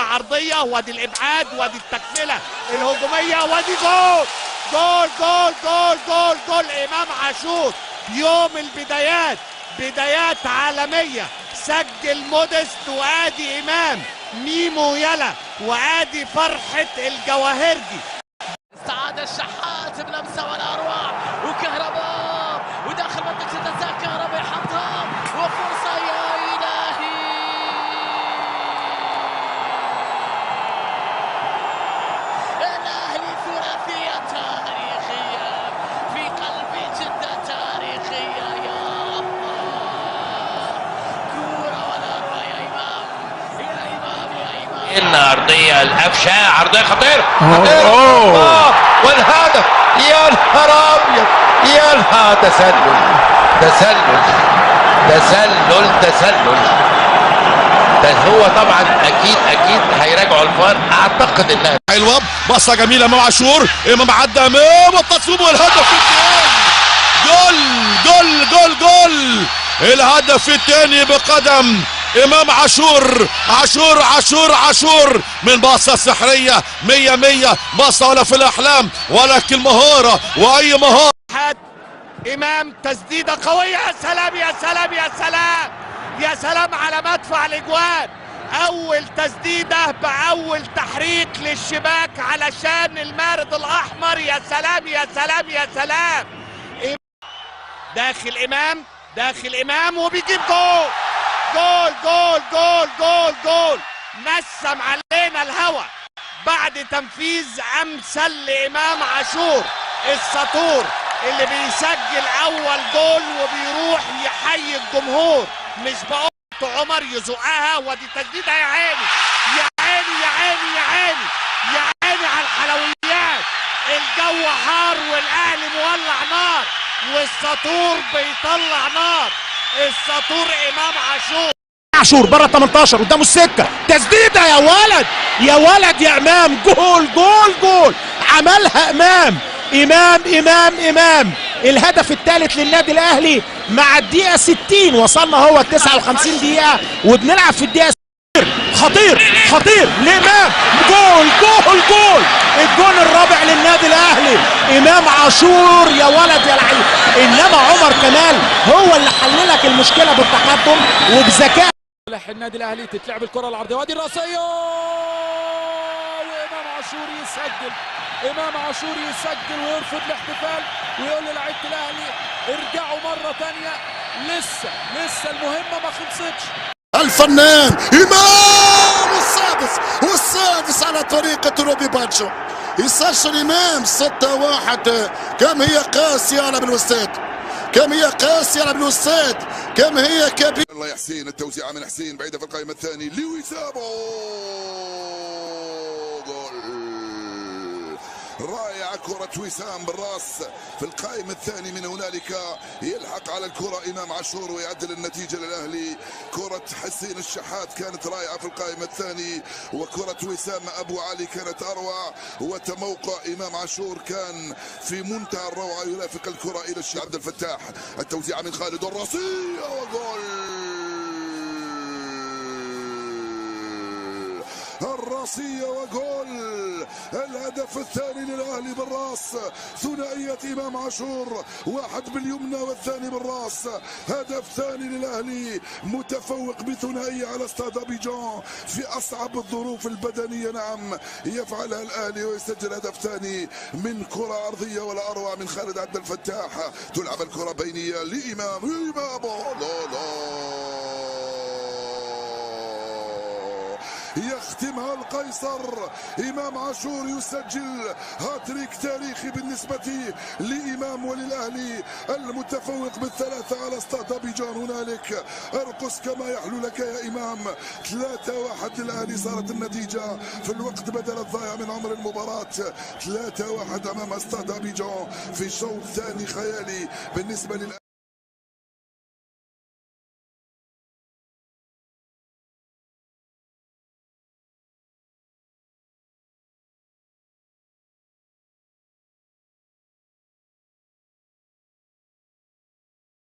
عرضيه، وادي الابعاد، وادي التكمله الهجوميه، وادي جول جول جول جول جول جول امام عاشور. يوم البدايات، بدايات عالميه. سجل مودست، وادي امام ميمو يلا، وادي فرحه الجواهرجي. استعاد الشحات بلمسه والاروع، وكهرباء وداخل منطقه الجزاء، كهرباء يحطها وفرصه يا الهي. الاهلي ثلاثيه تاريخيه في قلب جده تاريخيه. يا الله، كوره والاروع يا امام، يا امام، يا امام. العرضيه القفشه، عرضيه خطيره والهدف. يا نهار ابيض، يا نهار، تسلل تسلل تسلل تسلل. ده هو طبعا اكيد هيراجعوا الفار، اعتقد انها حلوه. بصه جميله امام عاشور، امام عدى امام التصويب والهدف الثاني. جول جول جول جول، الهدف الثاني بقدم امام عاشور. عاشور من باصه سحريه 100 باصه ولا في الاحلام، ولكن مهاره، واي مهاره. امام تسديده قويه، يا سلام يا سلام يا سلام يا سلام على مدفع الاجوان. اول تسديده باول تحريك للشباك علشان المارد الاحمر. يا سلام يا سلام يا سلام. داخل امام وبيجيب جول جول جول جول جول جول. نسم علينا الهوى بعد تنفيذ امثل لامام عاشور السطور اللي بيسجل اول جول وبيروح يحيي الجمهور. مش بقول عمر يزقها، ودي تسديده يا عيني يا عيني يا عيني يا عيني يا عيني على الحلويات. الجو حار والاهلي مولع نار، والسطور بيطلع نار. السطور امام عاشور بره 18 قدامه السكه، تسديده يا ولد يا ولد يا امام. جول جول جول، عملها امام. الهدف الثالث للنادي الاهلي مع الدقيقه 60. وصلنا هو 59 دقيقه وبنلعب في الدقيقه. خطير لامام. جول الجول الرابع للنادي الاهلي. امام عاشور يا ولد يا لعيب. انما عمر كمال هو اللي حل لك المشكله بالتقدم وبذكاء. النادي الاهلي تتلعب الكره العرضيه، وادي الراسيه، امام عاشور يسجل ويرفض الاحتفال ويقول للاعيبه الاهلي ارجعوا مره ثانيه، لسه المهمه ما خلصتش. الفنان امام والسادس على طريقه روبي باتشو. يسجل امام 6-1. كم هي قاسيه على بالوستاد، كم هي كبيرة. الله يا حسين، التوزيعة من حسين بعيدة في القائمة الثاني لوسام. جول رائعة، كرة وسام بالراس في القائمة الثاني. من هنالك يلحق على الكرة إمام عاشور ويعدل النتيجة للأهلي. كرة حسين الشحات كانت رائعة في القائمة الثاني، وكرة وسام أبو علي كانت أروع، وتموقع إمام عاشور كان في منتهى الروعة. يرافق الكرة إلى الشيخ عبد الفتاح، التوزيعة من خالد الراسية وجول. الراسية وجول، الهدف الثاني للأهلي بالراس. ثنائية إمام عاشور، واحد باليمنى والثاني بالراس. هدف ثاني للأهلي، متفوق بثنائية على استاد أبيجان في أصعب الظروف البدنية. نعم يفعلها الأهلي ويسجل هدف ثاني من كرة عرضية ولا أروع من خالد عبد الفتاح. تلعب الكرة بينية لإمام. يختمها القيصر. إمام عاشور يسجل هاتريك تاريخي بالنسبة لإمام وللأهلي المتفوق بالثلاثة على استاد أبيجان. هنالك ارقص كما يحلو لك يا إمام. 3-1 للأهلي صارت النتيجة في الوقت بدل الضائع من عمر المباراة. 3-1 أمام استاد أبيجان في شوط ثاني خيالي بالنسبة للأهلي.